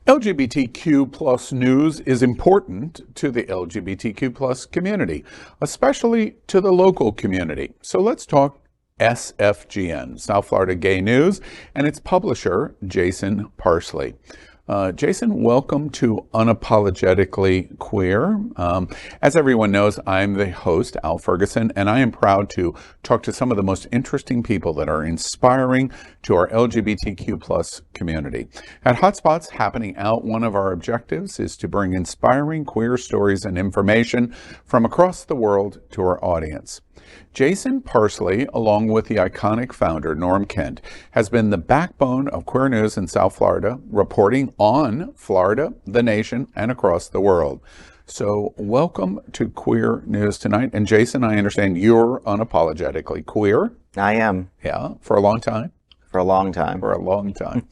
LGBTQ plus news is important to the LGBTQ plus community, especially to the local community. So let's talk SFGN, South Florida Gay News, and its publisher, Jason Parsley. Jason, welcome to Unapologetically Queer. As everyone knows, I'm the host, Al Ferguson, and I am proud to talk to some of the most interesting people that are inspiring to our LGBTQ plus community. At Hotspots Happening Out, one of our objectives is to bring inspiring queer stories and information from across the world to our audience. Jason Parsley, along with the iconic founder, Norm Kent, has been the backbone of queer news in South Florida, reporting on Florida, the nation, and across the world. So welcome to Queer News tonight. And Jason, I understand you're unapologetically queer. I am. Yeah, for a long time. For a long time. For a long time.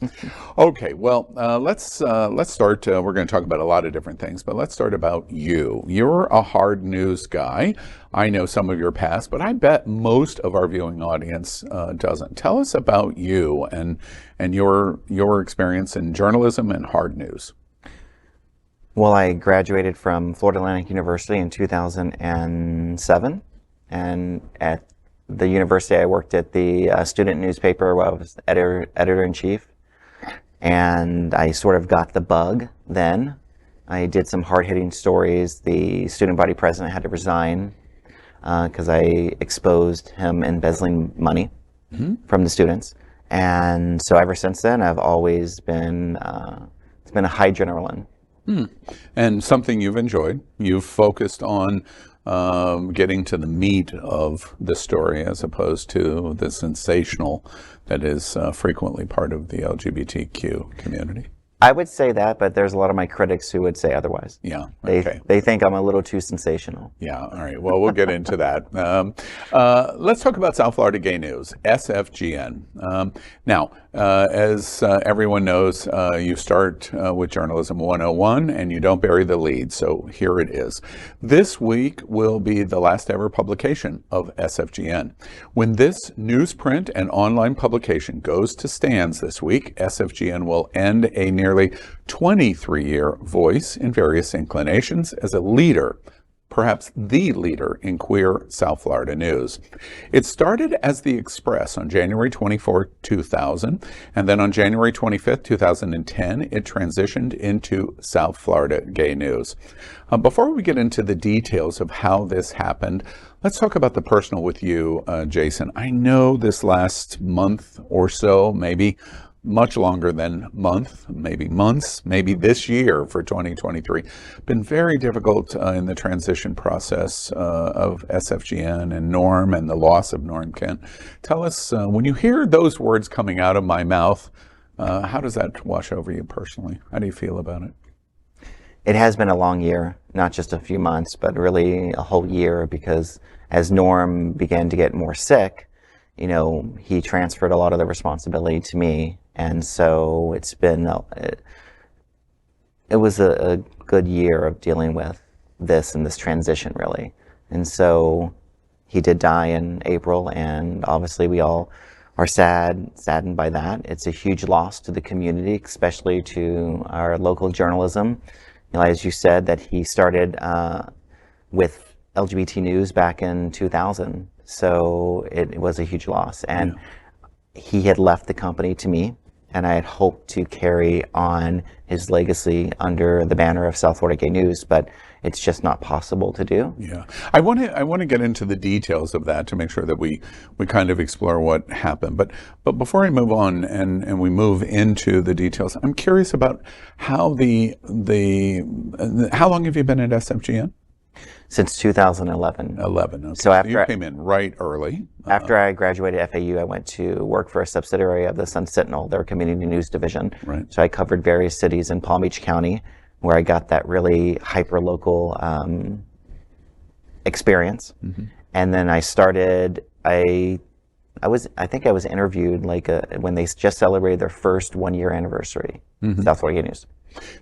Okay, well, let's start. We're going to talk about a lot of different things, but let's start about you. You're a hard news guy. I know some of your past, but I bet most of our viewing audience doesn't. Tell us about you and your experience in journalism and hard news. Well, I graduated from Florida Atlantic University in 2007, and at the university I worked at the student newspaper where I was editor-in-chief, and I sort of got the bug then. I did some hard-hitting stories. The student body president had to resign because I exposed him embezzling money from the students. And so ever since then, I've always been, it's been a high adrenaline. And something you've enjoyed. You've focused on getting to the meat of the story as opposed to the sensational that is frequently part of the LGBTQ community. I would say that, but there's a lot of my critics who would say otherwise. Yeah, okay. They think I'm a little too sensational. Yeah, all right. Well, we'll get into that. Let's talk about South Florida Gay News, SFGN. Now, as everyone knows, you start with Journalism 101 and you don't bury the lead, so here it is. This week will be the last ever publication of SFGN. When this newsprint and online publication goes to stands this week, SFGN will end a nearly 23-year voice in various inclinations as a leader, perhaps the leader in queer South Florida news. It started as The Express on January 24, 2000, and then on January 25, 2010, it transitioned into South Florida Gay News. Before we get into the details of how this happened, let's talk about the personal with you, Jason. I know this last month or so, maybe much longer than month, maybe months, maybe this year for 2023. Been very difficult in the transition process of SFGN and Norm and the loss of Norm Kent. Tell us, when you hear those words coming out of my mouth, how does that wash over you personally? How do you feel about it? It has been a long year, not just a few months, but really a whole year, because as Norm began to get more sick, you know, he transferred a lot of the responsibility to me. And so it's been, it was a good year of dealing with this and this transition, really. And so he did die in April, and obviously we all are saddened by that. It's a huge loss to the community, especially to our local journalism. You know, as you said, that he started with LGBT news back in 2000. So it was a huge loss. And he had left the company to me, and I had hoped to carry on his legacy under the banner of South Florida Gay News, but it's just not possible to do. Yeah, I want to get into the details of that to make sure that we kind of explore what happened. But before I move on and we move into the details, I'm curious about how how long have you been at SFGN? Since 2011. 11. Okay. So after you came in right early. After I graduated FAU, I went to work for a subsidiary of the Sun Sentinel, their community news division. Right. So I covered various cities in Palm Beach County, where I got that really hyper-local experience. And then I started, I think I was interviewed when they just celebrated their first one-year anniversary, South Florida Gay News.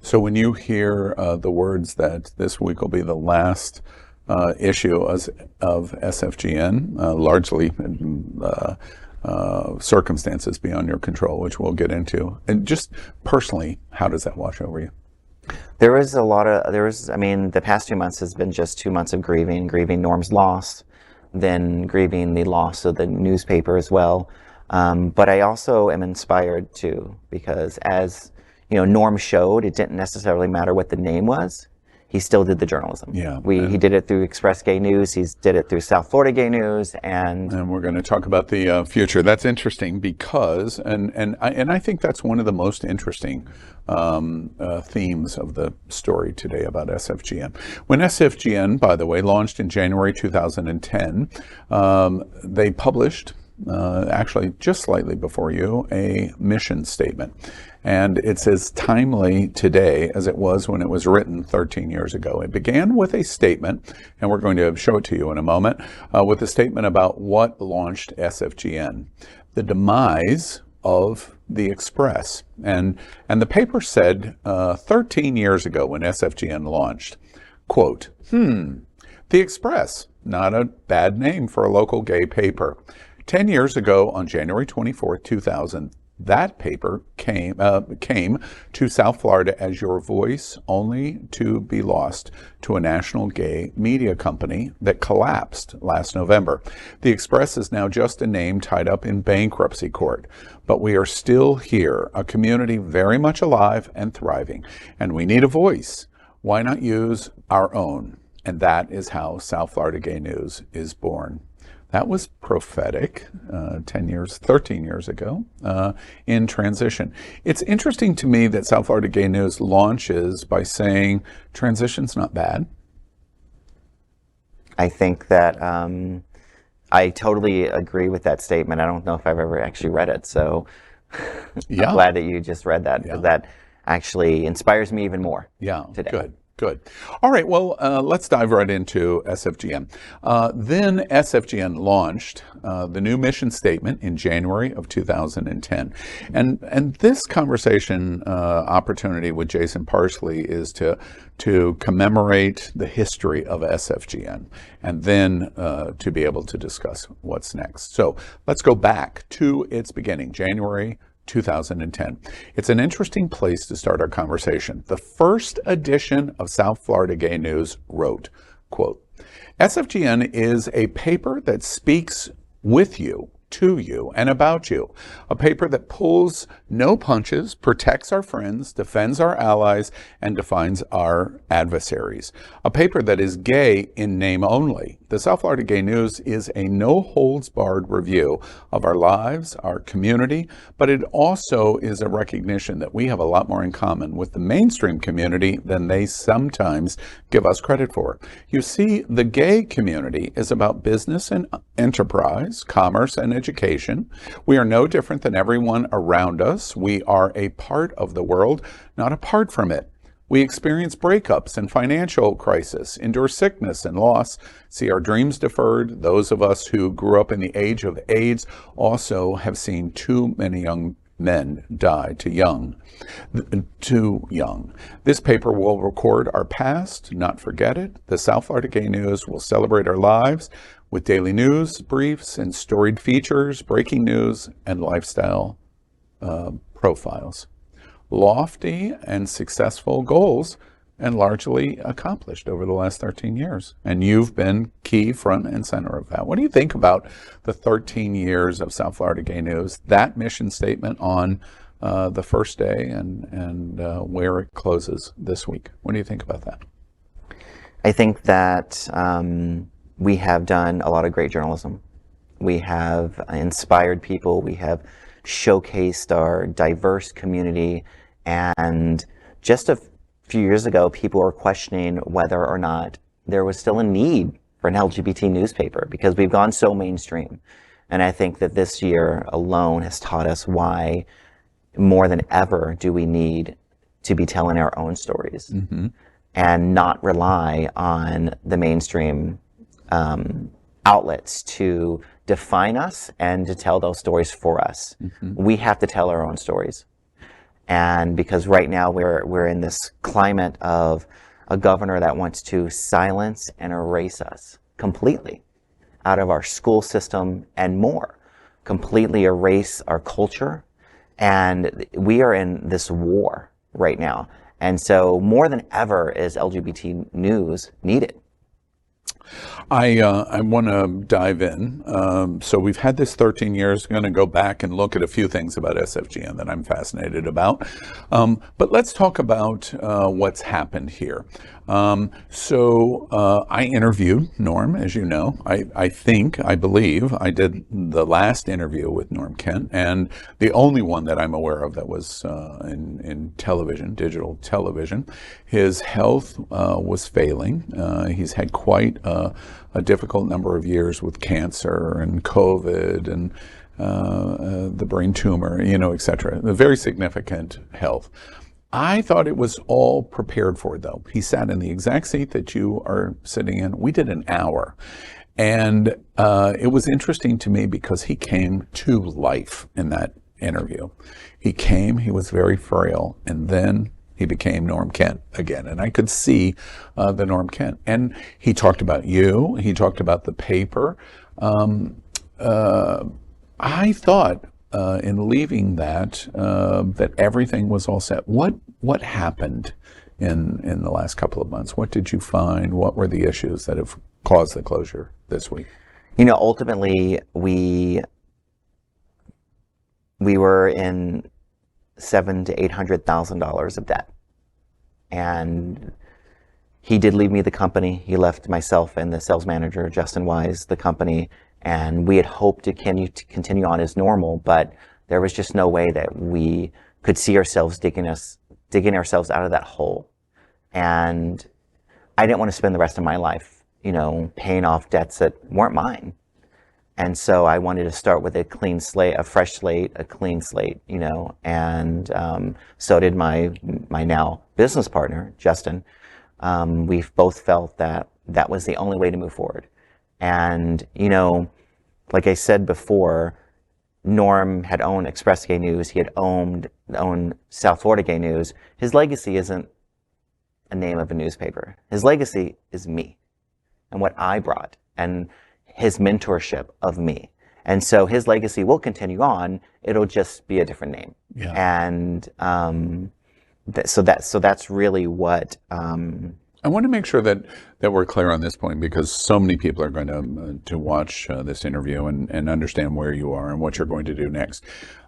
So when you hear the words that this week will be the last issue of SFGN, largely circumstances beyond your control, which we'll get into. And just personally, how does that wash over you? I mean, the past 2 months has been just 2 months of grieving Norm's loss, then grieving the loss of the newspaper as well. But I also am inspired too, because as Norm showed, it didn't necessarily matter what the name was. He still did the journalism. Yeah, he did it through Express Gay News. He did it through South Florida Gay News, and we're going to talk about the future. That's interesting because, and I think that's one of the most interesting themes of the story today about SFGN. When SFGN, by the way, launched in January 2010, they published, actually just slightly before you, a mission statement. And it's as timely today as it was when it was written 13 years ago. It began with a statement, and we're going to show it to you in a moment, with a statement about what launched SFGN, the demise of the Express. And the paper said 13 years ago when SFGN launched, quote, the Express, not a bad name for a local gay paper. 10 years ago on January 24th, 2000, that paper came to South Florida as your voice, only to be lost to a national gay media company that collapsed last November. The Express is now just a name tied up in bankruptcy court, but we are still here, a community very much alive and thriving, and we need a voice. Why not use our own? And that is how South Florida Gay News is born. That was prophetic 13 years ago in transition. It's interesting to me that South Florida Gay News launches by saying transition's not bad. I think that I totally agree with that statement. I don't know if I've ever actually read it, so yeah. I'm glad that you just read that, because that actually inspires me even more today. Good. All right, well, let's dive right into SFGN. Then SFGN launched the new mission statement in January of 2010. And this conversation opportunity with Jason Parsley is to commemorate the history of SFGN and then to be able to discuss what's next. So let's go back to its beginning, January 2010. It's an interesting place to start our conversation. The first edition of South Florida Gay News wrote, quote, SFGN is a paper that speaks with you, to you, and about you. A paper that pulls no punches, protects our friends, defends our allies, and defines our adversaries. A paper that is gay in name only. The South Florida Gay News is a no-holds-barred review of our lives, our community, but it also is a recognition that we have a lot more in common with the mainstream community than they sometimes give us credit for. You see, the gay community is about business and enterprise, commerce and education. We are no different than everyone around us. We are a part of the world, not apart from it. We experience breakups and financial crisis, endure sickness and loss, see our dreams deferred. Those of us who grew up in the age of AIDS also have seen too many young men die too young. This paper will record our past, not forget it. The South Florida Gay News will celebrate our lives with daily news, briefs, and storied features, breaking news, and lifestyle profiles. Lofty and successful goals, and largely accomplished over the last 13 years. And you've been key, front and center of that. What do you think about the 13 years of South Florida Gay News, that mission statement on the first day and where it closes this week? What do you think about that? I think that we have done a lot of great journalism. We have inspired people. We have showcased our diverse community. And just a few years ago, people were questioning whether or not there was still a need for an LGBT newspaper because we've gone so mainstream. And I think that this year alone has taught us why more than ever do we need to be telling our own stories and not rely on the mainstream outlets to define us and to tell those stories for us. We have to tell our own stories. And because right now we're in this climate of a governor that wants to silence and erase us completely out of our school system and more. completely erase our culture. And we are in this war right now. And so more than ever is LGBT news needed. I want to dive in. So we've had this 13 years. I'm going to go back and look at a few things about SFGN that I'm fascinated about. But let's talk about what's happened here. I interviewed Norm, as you know. I believe I did the last interview with Norm Kent, and the only one that I'm aware of that was in television, digital television. His health was failing. He's had quite a difficult number of years with cancer and COVID and the brain tumor, et cetera. A very significant health. I thought it was all prepared for, though. He sat in the exact seat that you are sitting in. We did an hour. And it was interesting to me because he came to life in that interview. He was very frail, and then he became Norm Kent again. And I could see the Norm Kent. And he talked about you. He talked about the paper. I thought in leaving that that everything was all set. What happened in the last couple of months? What did you find? What were the issues that have caused the closure this week? Ultimately, we were in $700,000 to $800,000 of debt, and he did leave me the company. He left myself and the sales manager, Justin Wise, the company, and we had hoped to continue on as normal, but there was just no way that we could see ourselves digging ourselves out of that hole. And I didn't want to spend the rest of my life, paying off debts that weren't mine. And so I wanted to start with a clean slate, a fresh slate, a clean slate, and so did my now business partner, Justin. We've both felt that was the only way to move forward. And, like I said before, Norm had owned Express Gay News. He had owned South Florida Gay News. His legacy isn't a name of a newspaper. His legacy is me and what I brought and his mentorship of me. And so his legacy will continue on. It'll just be a different name. Yeah. And so that's really what. I want to make sure that we're clear on this point, because so many people are going to watch this interview and understand where you are and what you're going to do next.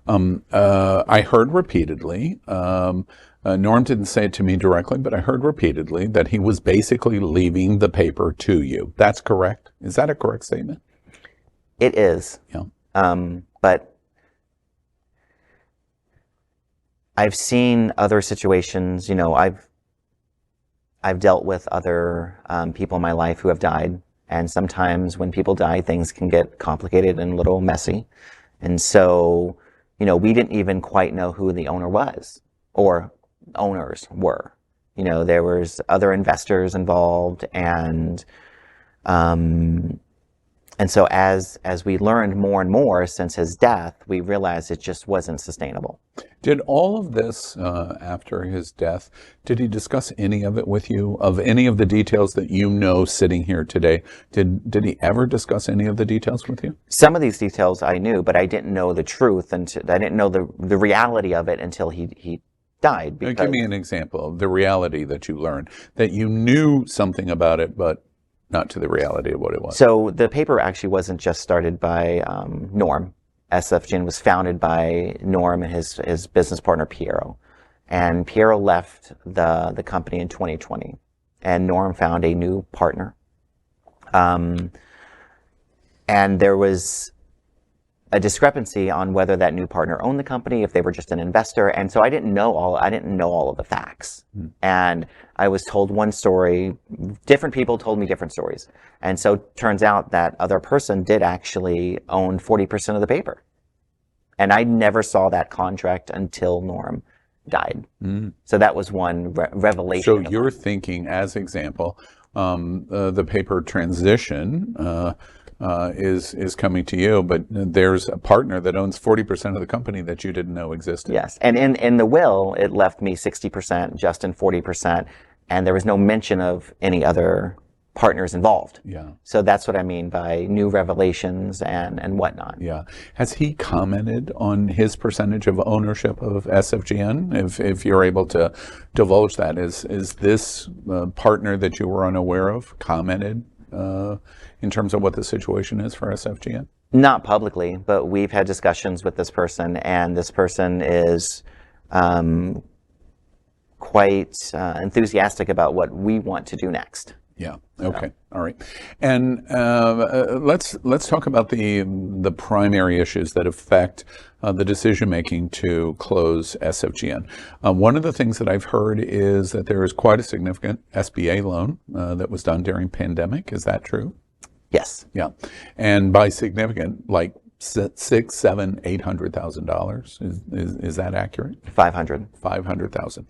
I heard repeatedly, Norm didn't say it to me directly, but I heard repeatedly that he was basically leaving the paper to you. That's correct? Is that a correct statement? It is. Yeah. But I've seen other situations, I've dealt with other people in my life who have died, and sometimes when people die, things can get complicated and a little messy. And so, we didn't even quite know who the owner was or owners were. There was other investors involved, and so as we learned more and more since his death, we realized it just wasn't sustainable. Did all of this, after his death, did he discuss any of it with you, of any of the details that sitting here today? Did he ever discuss any of the details with you? Some of these details I knew, but I didn't know the truth, and I didn't know the reality of it until he died. Because... Give me an example of the reality that you learned, that you knew something about it, but not to the reality of what it was. So the paper actually wasn't just started by Norm. SFGN was founded by Norm and his business partner, Piero. And Piero left the company in 2020. And Norm found a new partner. And there was a discrepancy on whether that new partner owned the company, if they were just an investor. And so I didn't know all of the facts. And I was told one story, different people told me different stories. And so it turns out that other person did actually own 40% of the paper. And I never saw that contract until Norm died. So that was one revelation. So you're thinking, as example, the paper transition is coming to you, but there's a partner that owns 40% of the company that you didn't know existed. Yes, and in the will, it left me 60%, Justin 40%, and there was no mention of any other partners involved. Yeah. So that's what I mean by new revelations and whatnot. Yeah. Has he commented on his percentage of ownership of SFGN? If you're able to divulge that, is this partner that you were unaware of commented in terms of what the situation is for SFGN? Not publicly, but we've had discussions with this person, and this person is quite enthusiastic about what we want to do next. Yeah. Okay. All right. And let's talk about the primary issues that affect the decision making to close SFGN. One of the things that I've heard is that there is quite a significant SBA loan that was done during pandemic. Is that true? Yes. Yeah. And by significant, like $600,000, $700,000, $800,000. Is that accurate? 500,000.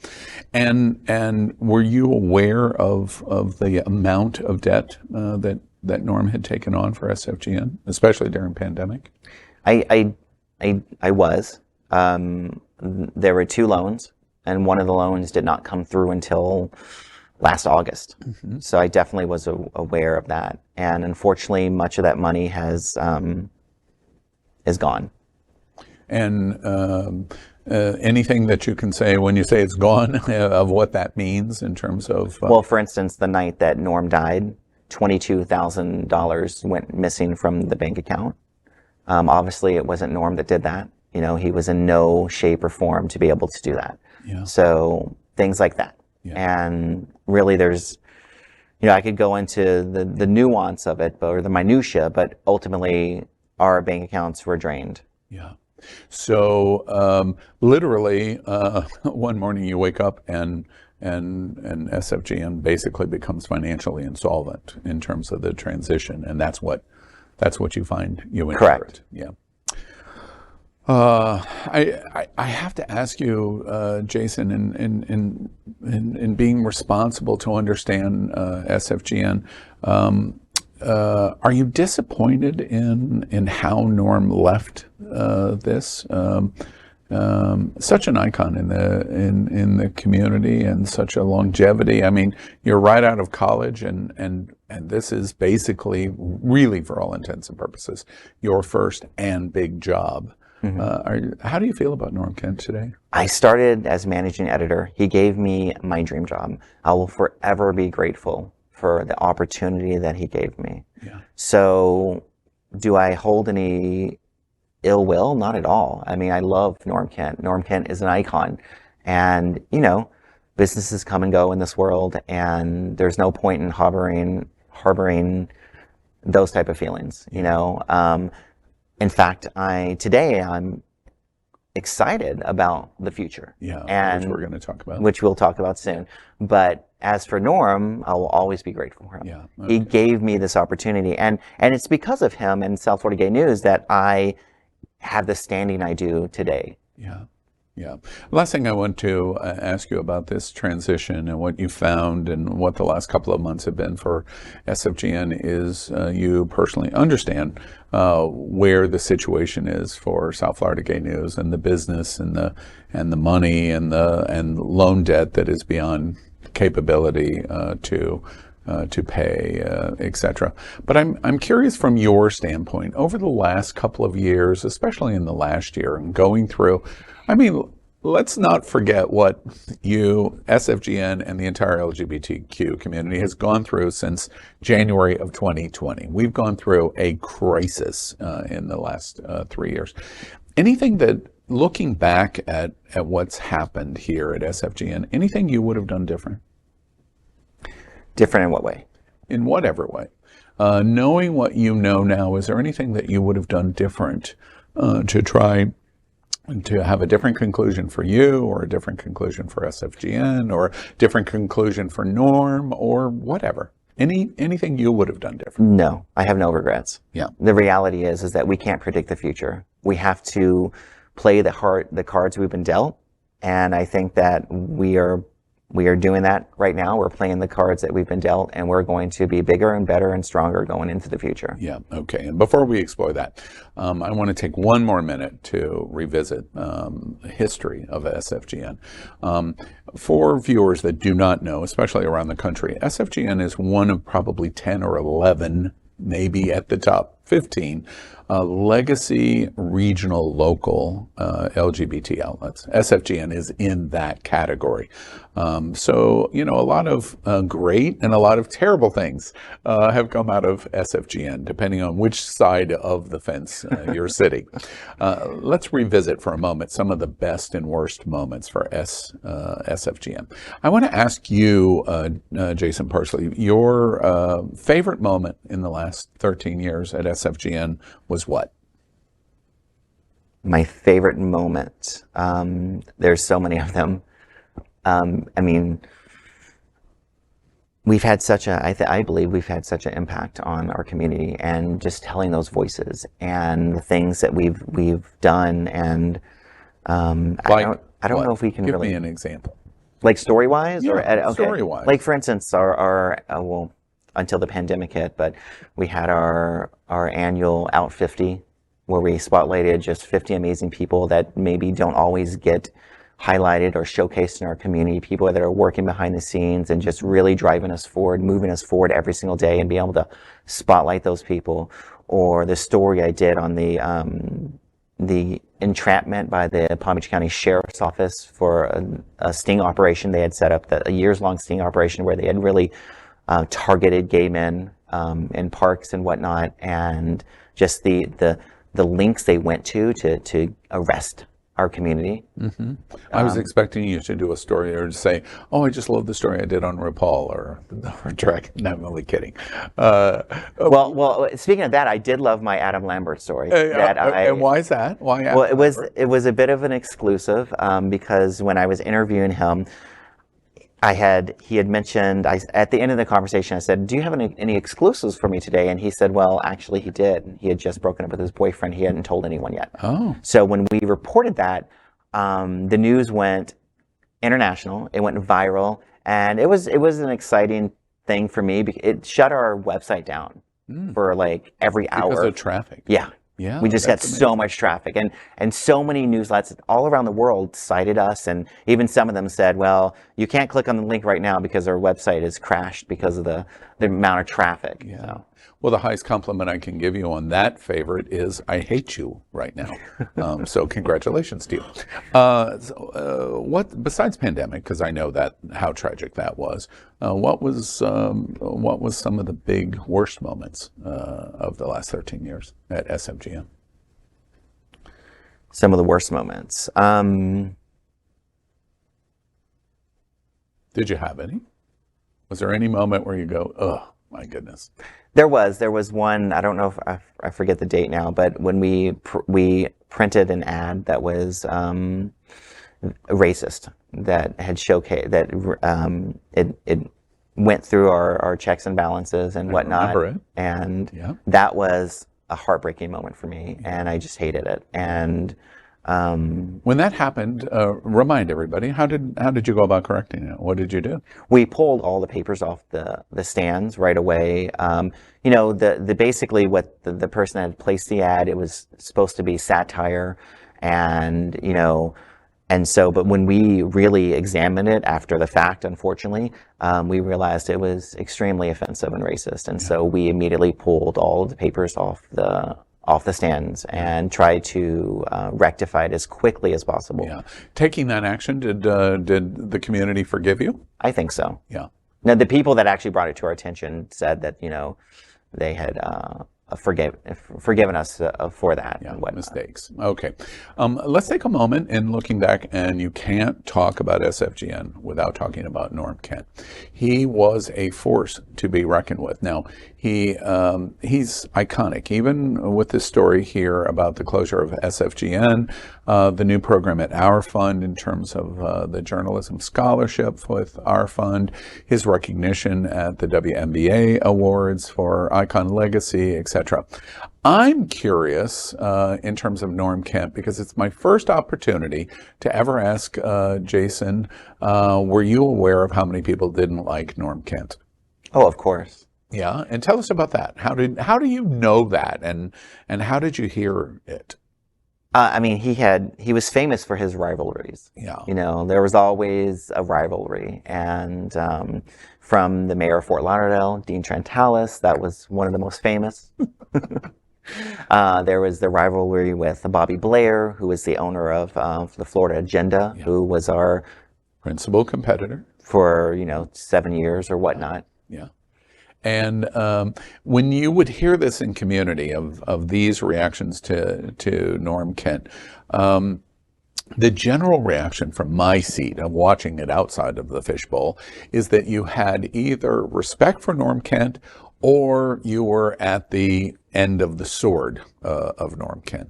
And were you aware of the amount of debt that Norm had taken on for SFGN, especially during pandemic? I was. There were 2 loans, and one of the loans did not come through until last August. Mm-hmm. So I definitely was aware of that. And unfortunately, much of that money is gone. And anything that you can say when you say it's gone of what that means in terms of... Well, for instance, the night that Norm died, $22,000 went missing from the bank account. Obviously, it wasn't Norm that did that. You know, he was in no shape or form to be able to do that. Yeah. So things like that. Yeah. And really there's, you know, I could go into the nuance of it, or the minutia, but ultimately our bank accounts were drained. Yeah. So literally one morning you wake up and SFGN basically becomes financially insolvent in terms of the transition, and that's what you find you inherit. Correct. Yeah. I have to ask you, Jason, in being responsible to understand SFGN, are you disappointed in how Norm left this? Such an icon in the community and such a longevity. I mean, you're right out of college, and this is basically, really, for all intents and purposes, your first and big job. Mm-hmm. How do you feel about Norm Kent today? I started as managing editor. He gave me my dream job. I will forever be grateful for the opportunity that he gave me. Yeah. So do I hold any ill will? Not at all. I mean, I love Norm Kent. Norm Kent is an icon. And, you know, businesses come and go in this world, and there's no point in harboring those type of feelings, you know. In fact, today I'm excited about the future. Yeah, and which we're going to talk about. Which we'll talk about soon. But as for Norm, I will always be grateful for him. Yeah, okay. He gave me this opportunity, and it's because of him and South Florida Gay News that I have the standing I do today. Yeah. Yeah. Last thing I want to ask you about this transition and what you found and what the last couple of months have been for SFGN is you personally understand where the situation is for South Florida Gay News and the business and the money and loan debt that is beyond capability to pay, etc. But I'm curious from your standpoint, over the last couple of years, especially in the last year, and going through, I mean, let's not forget what you, SFGN, and the entire LGBTQ community has gone through since January of 2020. We've gone through a crisis in the last 3 years. Anything that, looking back at what's happened here at SFGN, anything you would have done different? Different in what way? In whatever way. Knowing what you know now, is there anything that you would have done different to try to have a different conclusion for you, or a different conclusion for SFGN, or a different conclusion for Norm, or whatever? Anything you would have done different? No, I have no regrets. Yeah. The reality is that we can't predict the future. We have to play the cards we've been dealt, and I think that we're we are doing that right now. We're playing the cards that we've been dealt, and we're going to be bigger and better and stronger going into the future. Yeah, okay. And before we explore that, I want to take one more minute to revisit history of SFGN. For viewers that do not know, especially around the country, SFGN is one of probably 10 or 11, maybe at the top 15, legacy regional local LGBT outlets. SFGN is in that category. So, you know, a lot of great and a lot of terrible things have come out of SFGN, depending on which side of the fence you're sitting. Let's revisit for a moment some of the best and worst moments for SFGN. I want to ask you, Jason Parsley, your favorite moment in the last 13 years at SFGN was what? My favorite moment. There's so many of them. I mean, we've had such a, I believe we've had such an impact on our community, and just telling those voices and the things that we've done. And Like, I don't know if we can give really me an example. Like story-wise, Yeah, or okay. story-wise. Like, for instance, our well, until the pandemic hit, but we had our annual Out 50, where we spotlighted just 50 amazing people that maybe don't always get highlighted or showcased in our community, people that are working behind the scenes and just really driving us forward, moving us forward every single day, and being able to spotlight those people. Or the story I did on the entrapment by the Palm Beach County Sheriff's Office for a sting operation they had set up, a years-long sting operation where they had really targeted gay men in parks and whatnot, and just the links they went to arrest our community. Mm-hmm. I was expecting you to do a story or to say, "Oh, I just love the story I did on RuPaul," or Drag. No, I'm only kidding. Well, speaking of that, I did love my Adam Lambert story. And why is that? Why? Well, it was a bit of an exclusive because when I was interviewing him, he had mentioned, at the end of the conversation, I said, "Do you have any exclusives for me today?" And he said, well, actually he did. He had just broken up with his boyfriend. He hadn't told anyone yet. Oh. So when we reported that, the news went international. It went viral, and it was an exciting thing for me. It shut our website down for like every hour. Because of traffic. Yeah. Yeah, we just got so much traffic, and so many newsletters all around the world cited us, and even some of them said, well, you can't click on the link right now because our website is crashed because of the amount of traffic. Yeah. So. Well, the highest compliment I can give you on that favorite is I hate you right now. So congratulations to you. What besides pandemic, because I know that how tragic that was. What was some of the big worst moments of the last 13 years at SFGN? Some of the worst moments. Did you have any? Was there any moment where you go, oh my goodness? There was one. I don't know if I forget the date now, but when we printed an ad that was racist, that had showcased that it went through our checks and balances and whatnot. I remember it. And that was a heartbreaking moment for me, and I just hated it. And when that happened, remind everybody, how did you go about correcting it? What did you do? We pulled all the papers off the stands right away. You know, the basically what the person had placed the ad, it was supposed to be satire, and you know, and so, but when we really examined it after the fact, unfortunately, we realized it was extremely offensive and racist, and so we immediately pulled all of the papers off the stands and try to rectify it as quickly as possible. Yeah. Taking that action, did the community forgive you? I think so. Yeah. Now, the people that actually brought it to our attention said that, you know, they had forgiven us for that. Yeah, mistakes. Okay. Let's take a moment in looking back, and you can't talk about SFGN without talking about Norm Kent. He was a force to be reckoned with. Now, he's iconic. Even with this story here about the closure of SFGN, the new program at Our Fund in terms of the journalism scholarship with Our Fund, his recognition at the WNBA Awards for Icon Legacy, etc. I'm curious in terms of Norm Kent, because it's my first opportunity to ever ask Jason, were you aware of how many people didn't like Norm Kent? Oh, of course. Yeah, and tell us about that. How do you know that, and how did you hear it? I mean, he was famous for his rivalries. Yeah. You know, there was always a rivalry, and from the mayor of Fort Lauderdale, Dean Trentalis, that was one of the most famous. There was the rivalry with Bobby Blair, who was the owner of the Florida Agenda, Yeah. who was our Principal competitor for 7 years or whatnot. Yeah. And when you would hear this in community of these reactions to Norm Kent, the general reaction from my seat of watching it outside of the fishbowl is that you had either respect for Norm Kent or you were at the end of the sword of Norm Kent.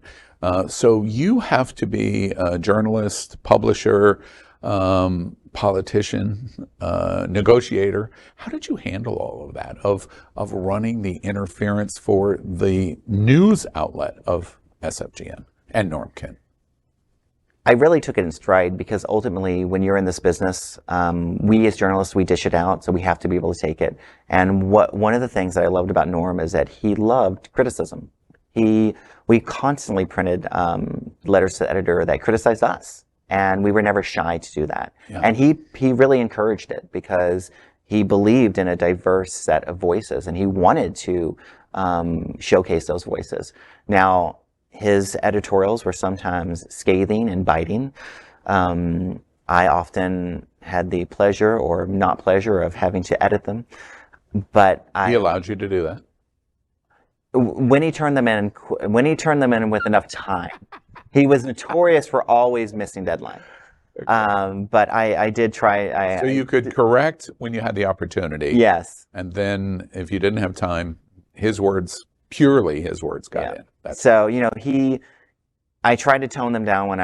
So you have to be a journalist, publisher, politician, negotiator. How did you handle all of that, of running the interference for the news outlet of SFGN and Norm Kent? I really took it in stride, because ultimately, when you're in this business, we as journalists, we dish it out, so we have to be able to take it. And one of the things that I loved about Norm is that he loved criticism. We constantly printed letters to the editor that criticized us, and we were never shy to do that. Yeah. And he really encouraged it, because he believed in a diverse set of voices, and he wanted to showcase those voices. Now, his editorials were sometimes scathing and biting. I often had the pleasure or not pleasure of having to edit them, but He allowed you to do that? When he turned them in with enough time. He was notorious for always missing deadline. Okay. But I did try. So you could correct when you had the opportunity. Yes. And then if you didn't have time, purely his words got in. So, I tried to tone them down when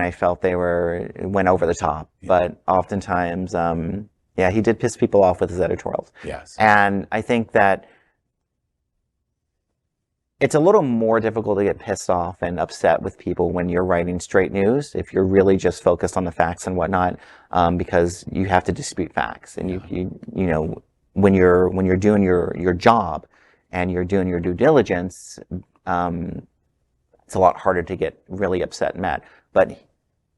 I felt they went over the top. Yeah. But oftentimes, he did piss people off with his editorials. Yes. And I think that it's a little more difficult to get pissed off and upset with people when you're writing straight news, if you're really just focused on the facts and whatnot, because you have to dispute facts. And when you're doing your job and you're doing your due diligence, it's a lot harder to get really upset and mad. But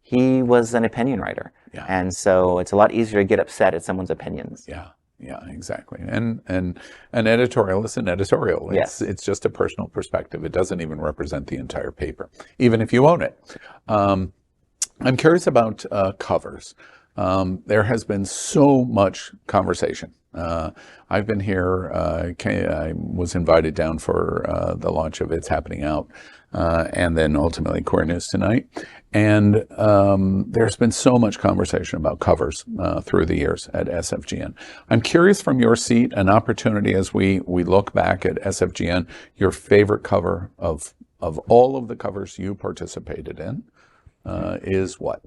he was an opinion writer. Yeah. And so it's a lot easier to get upset at someone's opinions. Yeah. Yeah, exactly. And an editorial is an editorial. It's just a personal perspective. It doesn't even represent the entire paper, even if you own it. I'm curious about covers. There has been so much conversation. I've been here. I was invited down for the launch of It's Happening Out, and then ultimately Queer News Tonight. And there's been so much conversation about covers through the years at SFGN. I'm curious from your seat, an opportunity as we look back at SFGN, your favorite cover of all of the covers you participated in is what?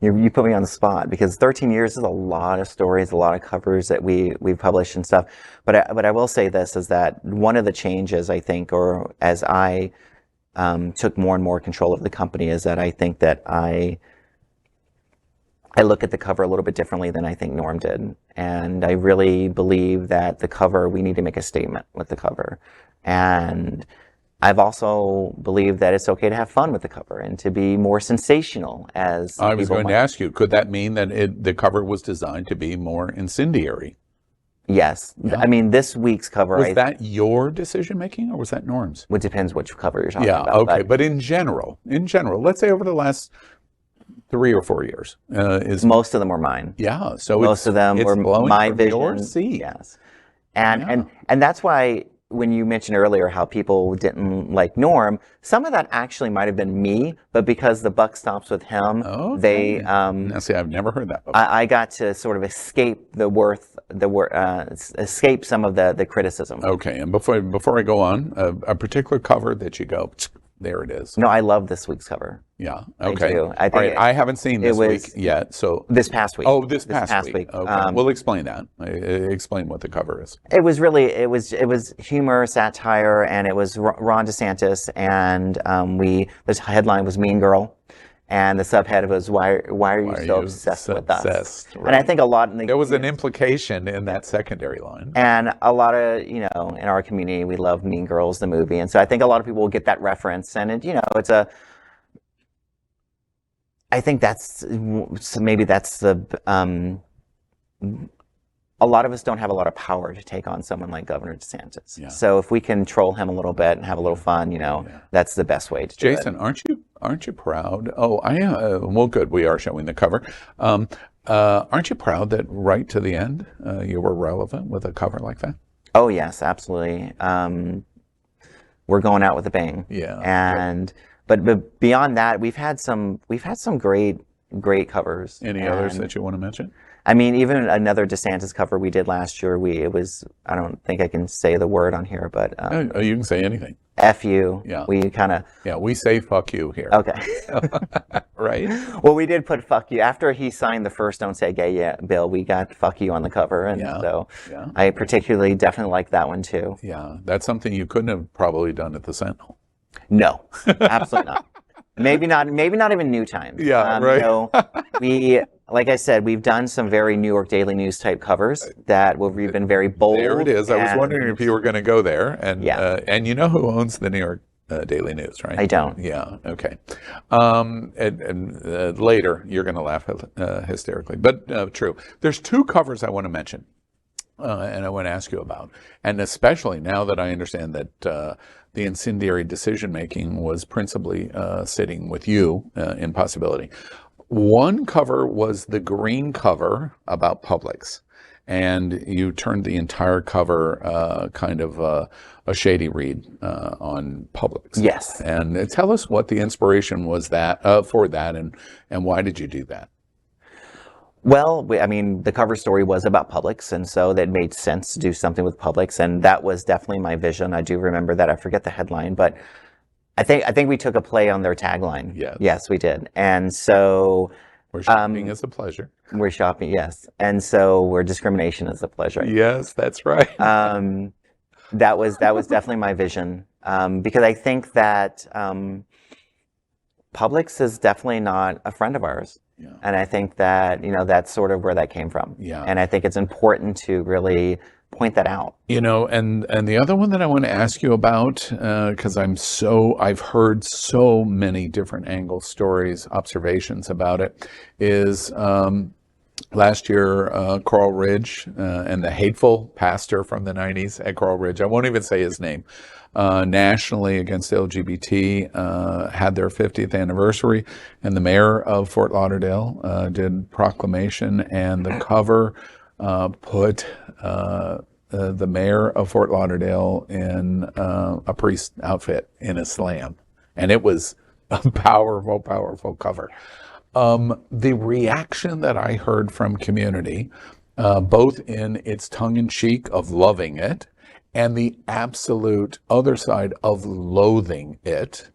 You put me on the spot, because 13 years is a lot of stories, a lot of covers that we've published and stuff. But I will say this, is that one of the changes, I think, or as I took more and more control of the company, is that I think that I look at the cover a little bit differently than I think Norm did. And I really believe that the cover, we need to make a statement with the cover. And I've also believed that it's okay to have fun with the cover and to be more sensational, as I was going to ask you, could that mean that the cover was designed to be more incendiary? Yes. Yeah. I mean, this week's cover... Was that your decision-making, or was that Norm's? It depends which cover you're talking about. Yeah, okay. But in general, let's say over the last 3 or 4 years. Most of them were mine. Yeah. So most of them were my vision. Your seat. Yes. And that's why when you mentioned earlier how people didn't like Norm, some of that actually might have been me, but because the buck stops with him, Okay. Now, see, I've never heard that before. I got to sort of escape escape some of the criticism. Okay, and before I go on, a particular cover that you go, there it is. No, I love this week's cover. Yeah. Okay. I do. I think all right. I haven't seen this was week yet, so this past week. Oh, this past week. Okay. We'll explain that. Explain what the cover is. It was really it was humor, satire, and it was Ron DeSantis, and the headline was Mean Girl. And the subhead was why are you so obsessed with us? Right. And I think a lot there was an implication in that secondary line. And a lot of in our community we love Mean Girls the movie, and so I think a lot of people will get that reference. And it's I think that's maybe that's the a lot of us don't have a lot of power to take on someone like Governor DeSantis. Yeah. So if we can troll him a little bit and have a little fun, that's the best way to do it. Jason, aren't you proud? Oh, well, good. We are showing the cover. Aren't you proud that right to the end you were relevant with a cover like that? Oh yes, absolutely. We're going out with a bang. Yeah. And but beyond that, we've had some great covers. Any others that you want to mention? I mean, even another DeSantis cover we did last year, it was, I don't think I can say the word on here, but... you can say anything. F you. Yeah. We kind of... Yeah, we say fuck you here. Okay. Right? Well, we did put fuck you. After he signed the first Don't Say Gay Yet bill, we got fuck you on the cover. And so I particularly definitely like that one too. Yeah, that's something you couldn't have probably done at the Sentinel. No, absolutely not. Maybe not even New Times. Yeah, right. Like I said, we've done some very New York Daily News type covers that we've been very bold. There it is. I was wondering if you were going to go there. And and you know who owns the New York Daily News, right? I don't. Yeah. Okay. And later you're going to laugh hysterically, but true. There's two covers I want to mention, and I want to ask you about, and especially now that I understand that the incendiary decision making was principally sitting with you in Possibility. One cover was the green cover about Publix, and you turned the entire cover kind of a shady read on Publix. Yes. And tell us what the inspiration was for that, and why did you do that? Well, I mean, the cover story was about Publix, and so that made sense to do something with Publix, and that was definitely my vision. I do remember that. I forget the headline, but I think we took a play on their tagline. Yes. Yes, we did. And so... Where shopping is a pleasure. We're shopping, yes. And so where discrimination is a pleasure. Yes, that's right. That was definitely my vision. Because I think that Publix is definitely not a friend of ours. Yeah. And I think that, that's sort of where that came from. Yeah. And I think it's important to really point that out. And the other one that I want to ask you about, because I've heard so many different angles, stories, observations about it, is last year, Coral Ridge and the hateful pastor from the 90s at Coral Ridge, I won't even say his name, nationally against LGBT, had their 50th anniversary, and the mayor of Fort Lauderdale did proclamation, and the cover put the mayor of Fort Lauderdale in a priest outfit in a slam, and it was a powerful, powerful cover. The reaction that I heard from community, both in its tongue-in-cheek of loving it and the absolute other side of loathing it,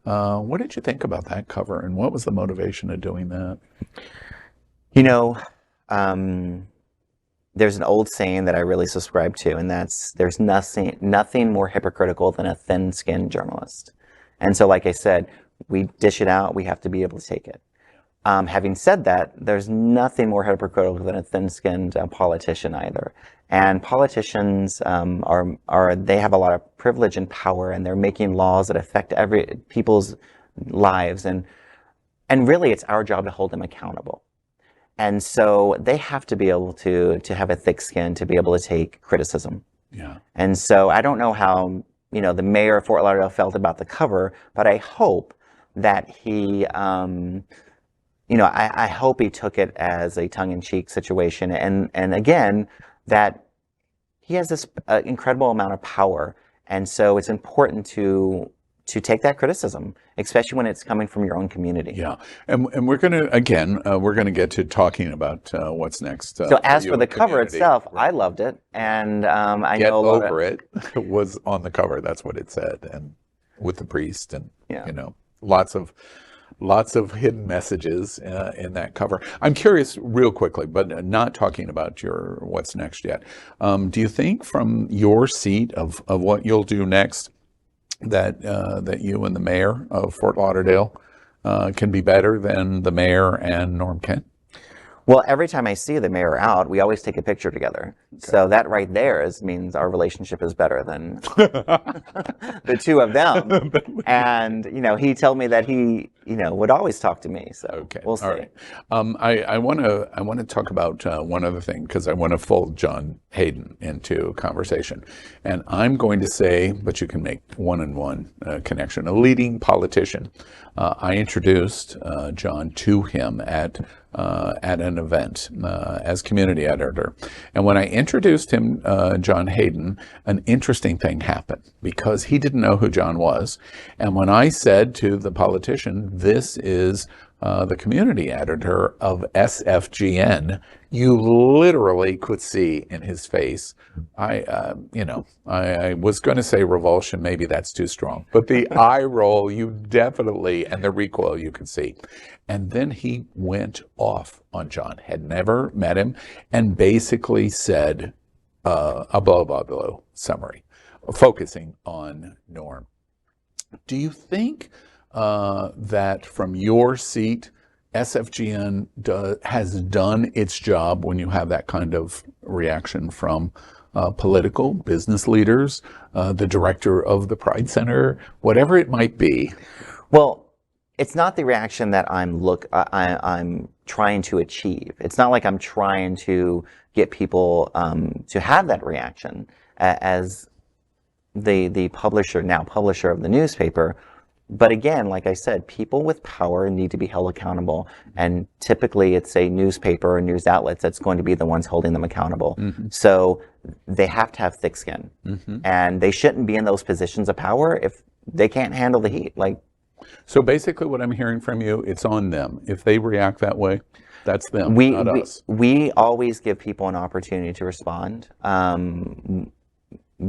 what did you think about that cover, and what was the motivation of doing that? There's an old saying that I really subscribe to, and that's there's nothing more hypocritical than a thin-skinned journalist. And so, like I said, we dish it out, we have to be able to take it. Having said that, there's nothing more hypocritical than a thin-skinned politician either. And politicians they have a lot of privilege and power, and they're making laws that affect people's lives, and really it's our job to hold them accountable. And so they have to be able to have a thick skin to be able to take criticism. Yeah. And so I don't know how, the mayor of Fort Lauderdale felt about the cover, but I hope that he, I hope he took it as a tongue-in-cheek situation. And again, that he has this incredible amount of power And so it's important to take that criticism, especially when it's coming from your own community. Yeah, and we're going to, again, we're going to get to talking about what's next. So as for the cover itself, I loved it, and I Get know a lot Over It was on the cover. That's what it said, and with the priest, and Yeah. you know, lots of hidden messages in that cover. I'm curious, real quickly, but not talking about your what's next yet. Do you think, from your seat of what you'll do next, that you and the mayor of Fort Lauderdale can be better than the mayor and Norm Kent? Well, every time I see the mayor out, we always take a picture together. Okay. So that right there means our relationship is better than the two of them. And, you know, he told me that he, you know, would always talk to me. So okay. We'll see. All right. I want to talk about one other thing, because I want to fold John Hayden into conversation. And I'm going to say, but you can make one-on-one connection, a leading politician. I introduced John to him at an event as community editor. And when I introduced him, John Hayden, an interesting thing happened, because he didn't know who John was. And when I said to the politician, this is the community editor of SFGN, you literally could see in his face, I was going to say revulsion, maybe that's too strong, but the eye roll, you definitely, and the recoil you could see. And then he went off on John, had never met him, and basically said a blah, blah, blah summary, focusing on Norm. Do you think that from your seat, SFGN has done its job when you have that kind of reaction from political business leaders, the director of the Pride Center, whatever it might be? Well, it's not the reaction that I'm trying to achieve. It's not like I'm trying to get people to have that reaction. As the publisher of the newspaper. But again, like I said, people with power need to be held accountable. And typically it's a newspaper or news outlets that's going to be the ones holding them accountable. Mm-hmm. So they have to have thick skin. Mm-hmm. And they shouldn't be in those positions of power if they can't handle the heat. So basically what I'm hearing from you, it's on them. If they react that way, that's them, not us. We always give people an opportunity to respond.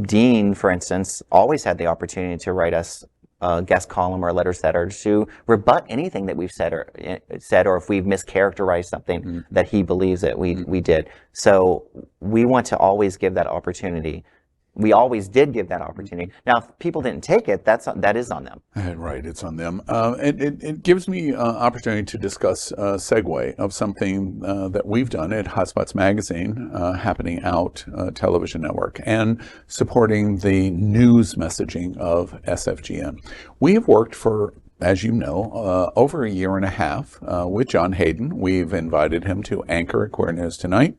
Dean, for instance, always had the opportunity to write us a guest column or a letter setter to rebut anything that we've said, or if we've mischaracterized something that he believes that we did. So we want to always give that opportunity. We always did give that opportunity. Now, if people didn't take it, that is on them. Right, it's on them. It gives me opportunity to discuss a segue of something that we've done at Hotspots Magazine, Happening Out television network, and supporting the news messaging of SFGN. We have worked for, as you know, over a year and a half with John Hayden. We've invited him to anchor at Queer News Tonight.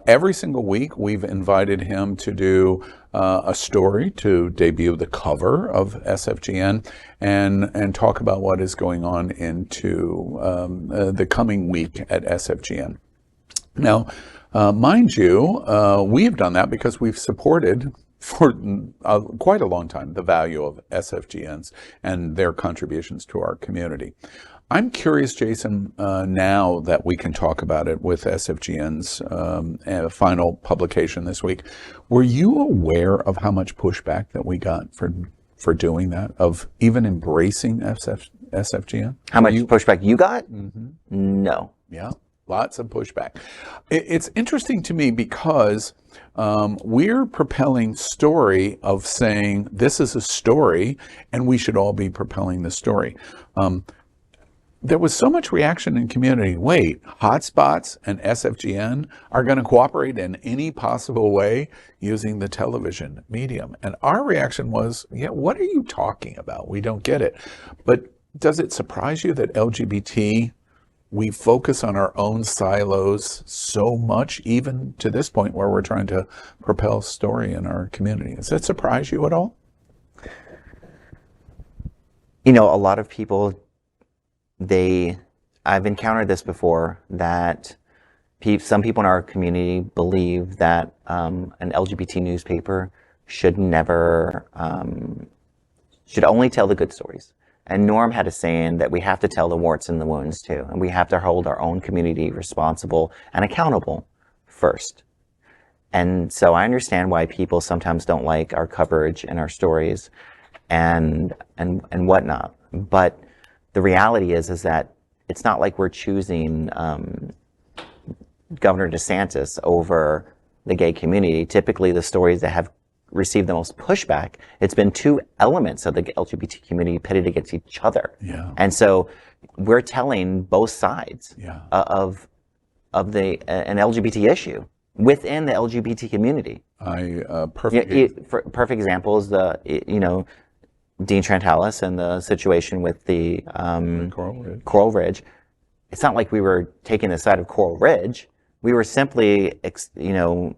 Every single week, we've invited him to do a story, to debut the cover of SFGN, and talk about what is going on into the coming week at SFGN. Now, mind you, we have done that because we've supported for quite a long time the value of SFGNs and their contributions to our community. I'm curious, Jason, now that we can talk about it with SFGN's final publication this week, were you aware of how much pushback that we got for doing that, of even embracing SFGN? How much pushback you got? Mm-hmm. No. Yeah. Lots of pushback. It's interesting to me because we're propelling story of saying this is a story and we should all be propelling the story. There was so much reaction in community. Wait, Hotspots and SFGN are going to cooperate in any possible way using the television medium. And our reaction was, yeah, what are you talking about? We don't get it. But does it surprise you that LGBT, we focus on our own silos so much, even to this point where we're trying to propel story in our community? Does that surprise you at all? You know, a lot of people, I've encountered this before, that some people in our community believe that an LGBT newspaper should never, should only tell the good stories. And Norm had a saying that we have to tell the warts and the wounds too, and we have to hold our own community responsible and accountable first. And so I understand why people sometimes don't like our coverage and our stories and whatnot. But the reality is that it's not like we're choosing Governor DeSantis over the gay community. Typically, the stories that have received the most pushback, it's been two elements of the LGBT community pitted against each other. Yeah. And so we're telling both sides of an LGBT issue within the LGBT community. Perfect example is Dean Trantalis and the situation with the Coral Ridge. It's not like we were taking the side of Coral Ridge. We were simply,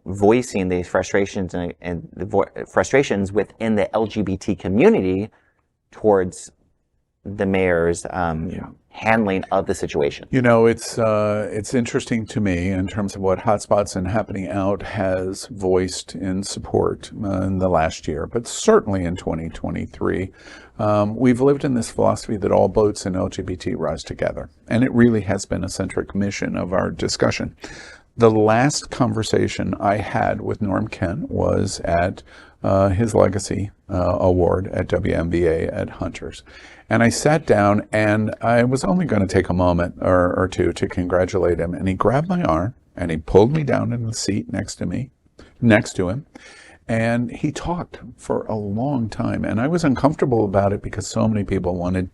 voicing these frustrations and the frustrations within the LGBT community towards the mayor's handling of the situation. It's interesting to me in terms of what Hotspots and Happening Out has voiced in support in the last year, but certainly in 2023. We've lived in this philosophy that all boats in LGBT rise together, and it really has been a centric mission of our discussion. The last conversation I had with Norm Kent was at his Legacy Award at WNBA at Hunters. And I sat down, and I was only going to take a moment or two to congratulate him. And he grabbed my arm, and he pulled me down in the seat next to him. And he talked for a long time. And I was uncomfortable about it because so many people wanted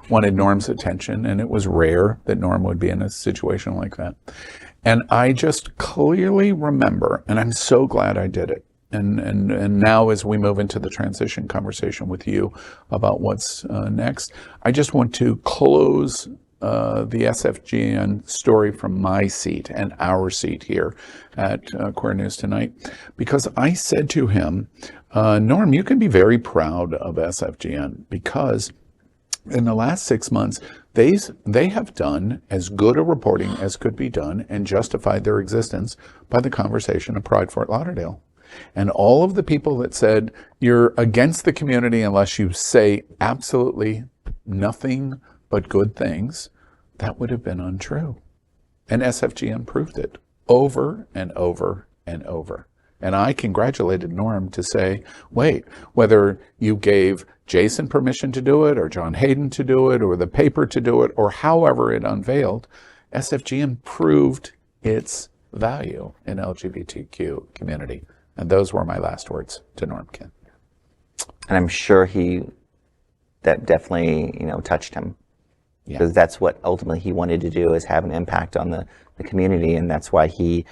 Norm's attention. And it was rare that Norm would be in a situation like that. And I just clearly remember, and I'm so glad I did it. And now as we move into the transition conversation with you about what's next, I just want to close the SFGN story from my seat and our seat here at Queer News Tonight, because I said to him, Norm, you can be very proud of SFGN because in the last 6 months, they have done as good a reporting as could be done and justified their existence by the conversation of Pride Fort Lauderdale. And all of the people that said you're against the community unless you say absolutely nothing but good things, that would have been untrue. And SFGN proved it over and over and over. And I congratulated Norm to say, wait, whether you gave Jason permission to do it or John Hayden to do it or the paper to do it or however it unveiled, SFGN proved its value in LGBTQ community. And those were my last words to Norm Kent. And I'm sure that definitely, touched him. Because that's what ultimately he wanted to do, is have an impact on the community. And that's why he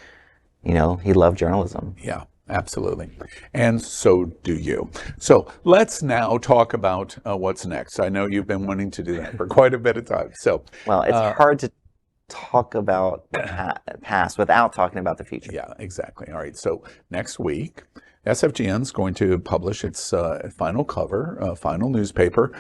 loved journalism. Yeah, absolutely. And so do you. So let's now talk about what's next. I know you've been wanting to do that for quite a bit of time. So, well, it's hard to talk about the past without talking about the future. Yeah, exactly. All right. So next week, SFGN is going to publish its final cover, final newspaper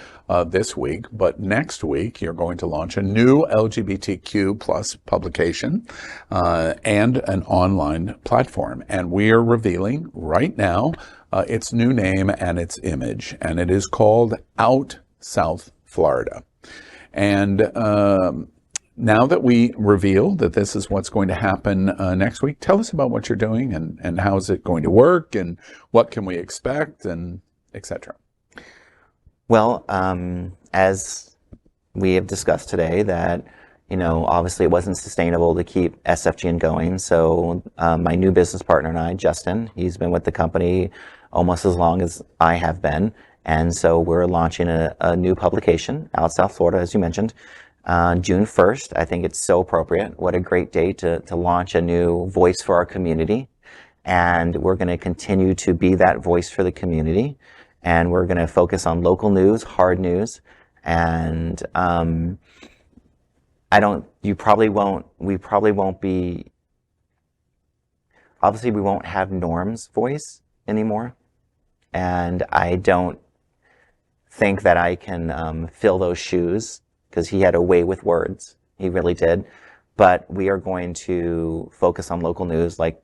this week. But next week, you're going to launch a new LGBTQ plus publication and an online platform. And we are revealing right now its new name and its image. And it is called Out South Florida. And now that we reveal that this is what's going to happen next week, tell us about what you're doing and how is it going to work and what can we expect and etc. Well, as we have discussed today, that obviously it wasn't sustainable to keep SFGN going. So my new business partner and I, Justin, he's been with the company almost as long as I have been. And so we're launching a new publication, Out South Florida, as you mentioned. June 1st. I think it's so appropriate. What a great day to launch a new voice for our community. And we're going to continue to be that voice for the community. And we're going to focus on local news, hard news. And we probably won't be, obviously we won't have Norm's voice anymore. And I don't think that I can fill those shoes, because he had a way with words. He really did. But we are going to focus on local news like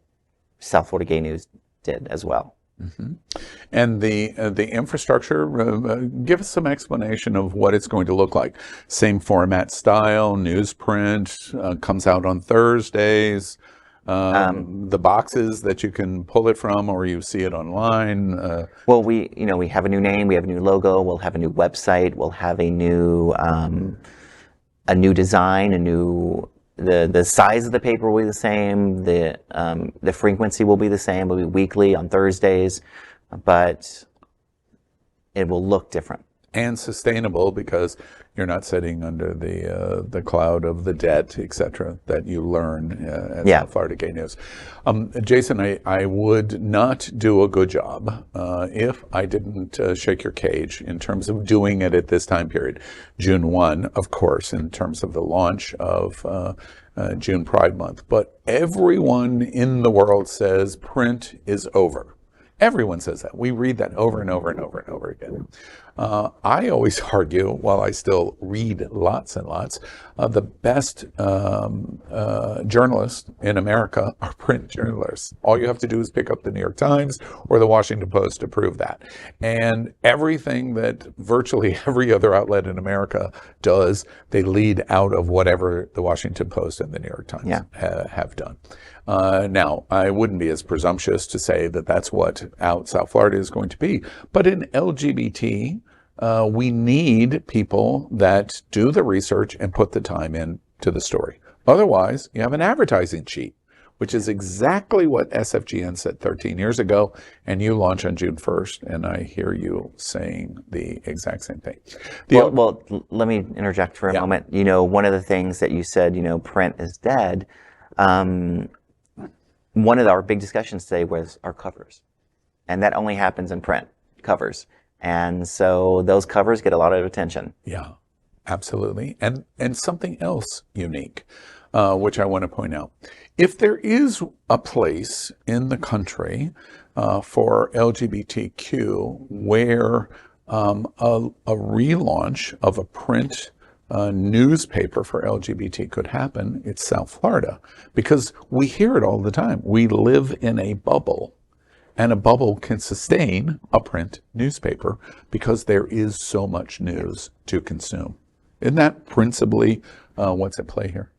South Florida Gay News did as well. And the infrastructure, give us some explanation of what it's going to look like. Same format style, newsprint, comes out on Thursdays. The boxes that you can pull it from, or you see it online. Well, we have a new name, we have a new logo, we'll have a new website, we'll have a new design, the size of the paper will be the same, the frequency will be the same, it'll be weekly on Thursdays, but it will look different. And sustainable, because you're not sitting under the cloud of the debt, etc., that you learn at South Florida Gay News. Jason, I would not do a good job if I didn't shake your cage in terms of doing it at this time period. June 1, of course, in terms of the launch of June Pride Month. But everyone in the world says print is over. Everyone says that. We read that over and over and over and over again. I always argue, while I still read lots and lots, the best journalists in America are print journalists. All you have to do is pick up the New York Times or the Washington Post to prove that. And everything that virtually every other outlet in America does, they lead out of whatever the Washington Post and the New York Times have done. Now, I wouldn't be as presumptuous to say that that's what out South Florida is going to be. But in LGBT, we need people that do the research and put the time into the story. Otherwise, you have an advertising cheat, which is exactly what SFGN said 13 years ago, and you launch on June 1st, and I hear you saying the exact same thing. Well, let me interject for a moment. One of the things that you said, print is dead. One of our big discussions today was our covers. And that only happens in print, covers. And so those covers get a lot of attention. Yeah, absolutely. And something else unique, which I want to point out. If there is a place in the country for LGBTQ where a relaunch of a print newspaper for LGBT could happen, it's South Florida, because we hear it all the time. We live in a bubble, and a bubble can sustain a print newspaper because there is so much news to consume. Isn't that principally what's at play here?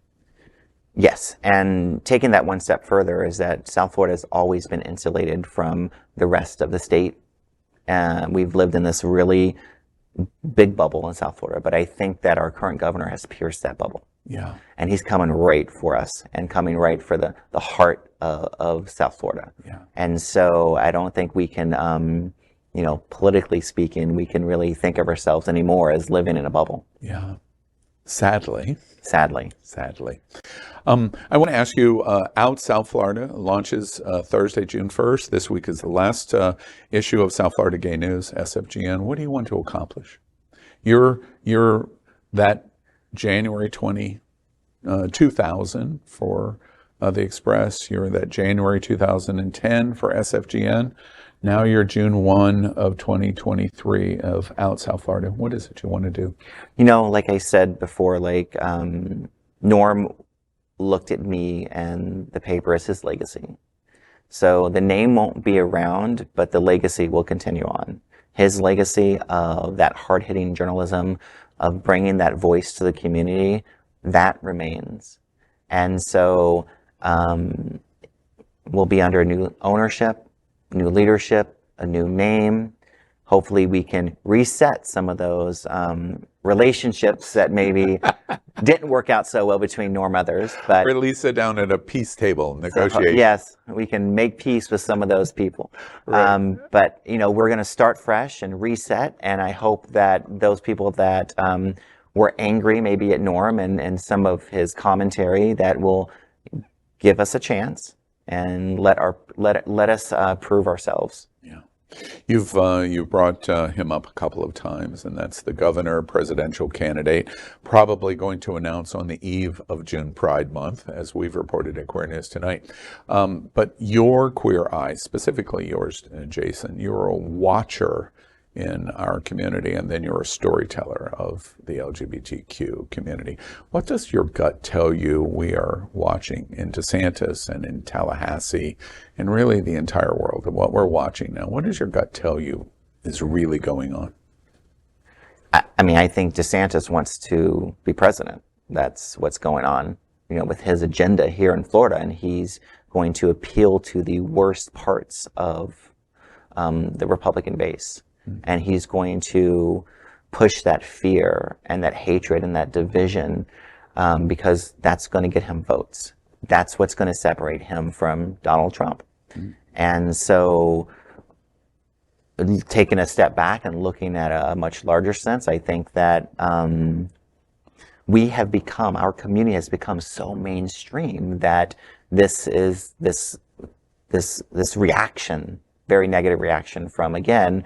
Yes, and taking that one step further is that South Florida has always been insulated from the rest of the state. We've lived in this really big bubble in South Florida, but I think that our current governor has pierced that bubble. Yeah. And he's coming right for us and coming right for the heart of South Florida. Yeah. And so I don't think we can, politically speaking, we can really think of ourselves anymore as living in a bubble. Yeah. Sadly. I want to ask you, Out South Florida launches Thursday, June 1st. This week is the last issue of South Florida Gay News, SFGN. What do you want to accomplish? You're that January 2000 for the Express. You're that January 2010 for SFGN. Now you're June 1 of 2023 of Out South Florida. What is it you want to do? Like I said before, Norm looked at me and the paper as his legacy. So the name won't be around, but the legacy will continue on. His legacy of that hard-hitting journalism, of bringing that voice to the community, that remains. And so we'll be under new ownership, new leadership, a new name. Hopefully we can reset some of those relationships that maybe didn't work out so well between Norm others. But or at least sit down at a peace table negotiation. Yes, we can make peace with some of those people. Right. But we're going to start fresh and reset, and I hope that those people that were angry maybe at Norm and some of his commentary, that will give us a chance and let us prove ourselves. Yeah. You've brought him up a couple of times, and that's the governor, presidential candidate, probably going to announce on the eve of June Pride Month, as we've reported at Queer News Tonight. But your queer eye, specifically yours, Jason, you're a watcher in our community, and then you're a storyteller of the LGBTQ community. What does your gut tell you we are watching in DeSantis and in Tallahassee and really the entire world of what we're watching now? What does your gut tell you is really going on? I mean, I think DeSantis wants to be president. That's what's going on, with his agenda here in Florida, and he's going to appeal to the worst parts of the Republican base. And he's going to push that fear and that hatred and that division because that's going to get him votes. That's what's going to separate him from Donald Trump. And so taking a step back and looking at a much larger sense, I think that our community has become so mainstream that this reaction, very negative reaction from, again,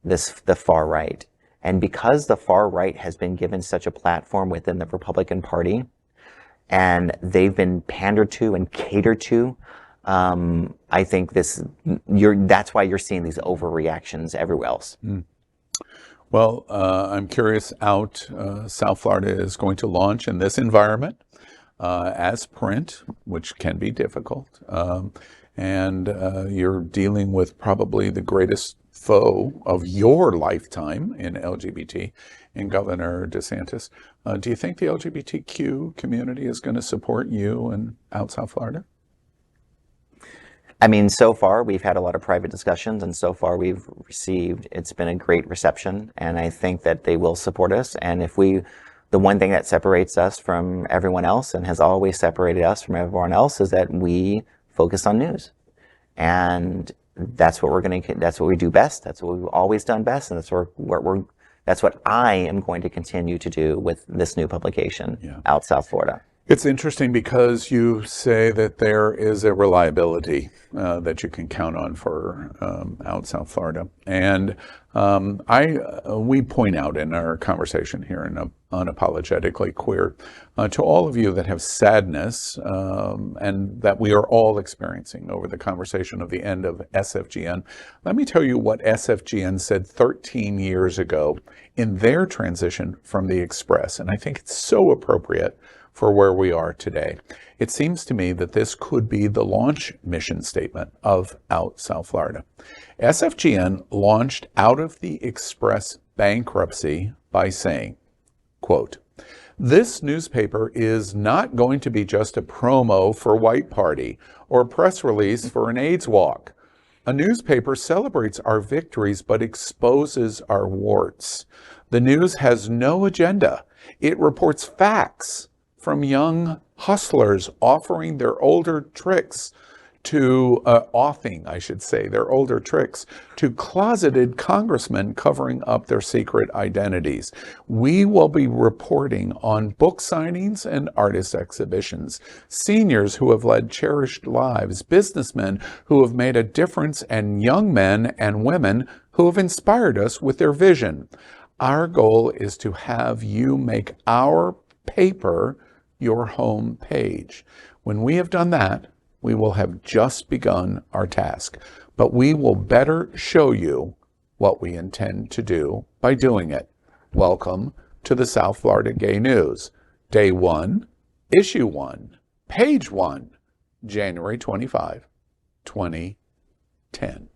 the far right. And because the far right has been given such a platform within the Republican Party, and they've been pandered to and catered to, I think that's why you're seeing these overreactions everywhere else. Well, I'm curious, South Florida is going to launch in this environment as print, which can be difficult. And you're dealing with probably the greatest foe of your lifetime in LGBT, in Governor DeSantis. Do you think the LGBTQ community is going to support you in South Florida? I mean, so far we've had a lot of private discussions, and so far it's been a great reception, and I think that they will support us. And the one thing that separates us from everyone else and has always separated us from everyone else is that we focus on news. And that's what that's what we do best. That's what we've always done best. And that's what I am going to continue to do with this new publication out South Florida. It's interesting because you say that there is a reliability that you can count on for out South Florida. And we point out in our conversation here in Unapologetically Queer to all of you that have sadness and that we are all experiencing over the conversation of the end of SFGN. Let me tell you what SFGN said 13 years ago in their transition from the Express. And I think it's so appropriate for where we are today. It seems to me that this could be the launch mission statement of Out South Florida. SFGN launched out of the Express bankruptcy by saying, quote, "This newspaper is not going to be just a promo for White Party or a press release for an AIDS walk. A newspaper celebrates our victories but exposes our warts. The news has no agenda. It reports facts from young hustlers offering their older tricks to, their older tricks to closeted congressmen covering up their secret identities. We will be reporting on book signings and artist exhibitions, seniors who have led cherished lives, businessmen who have made a difference, and young men and women who have inspired us with their vision. Our goal is to have you make our paper your home page. When we have done that, we will have just begun our task, but we will better show you what we intend to do by doing it. Welcome to the South Florida Gay News, Day 1, Issue 1, Page 1, January 25, 2010,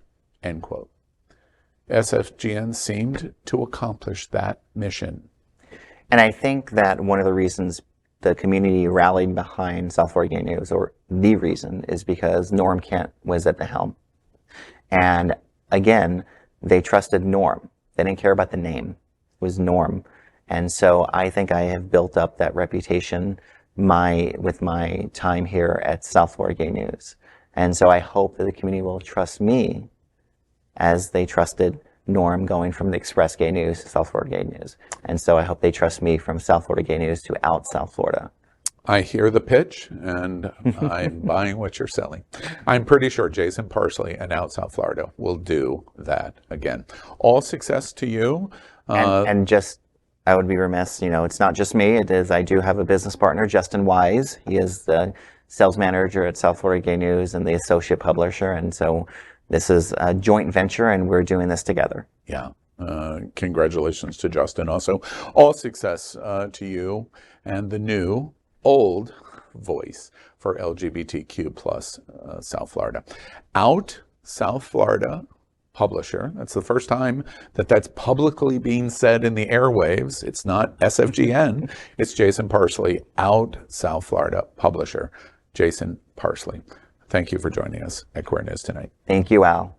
end quote. SFGN seemed to accomplish that mission. And I think that one of the reasons the community rallied behind South Florida Gay News, or the reason, is because Norm Kent was at the helm. And again, they trusted Norm. They didn't care about the name. It was Norm. And so I think I have built up that reputation with my time here at South Florida Gay News. And so I hope that the community will trust me as they trusted Norm going from the Express Gay News to South Florida Gay News. And so I hope they trust me from South Florida Gay News to Out South Florida. I hear the pitch, and I'm buying what you're selling. I'm pretty sure Jason Parsley and Out South Florida will do that again. All success to you. And just, I would be remiss, it's not just me. I do have a business partner, Justin Wise. He is the sales manager at South Florida Gay News and the associate publisher. And so this is a joint venture, and we're doing this together. Yeah. Congratulations to Justin. Also, all success to you and the new old voice for LGBTQ plus South Florida. Out South Florida publisher. That's the first time that that's publicly being said in the airwaves. It's not SFGN, it's Jason Parsley, Out South Florida publisher. Jason Parsley, thank you for joining us at Queer News tonight. Thank you, Al.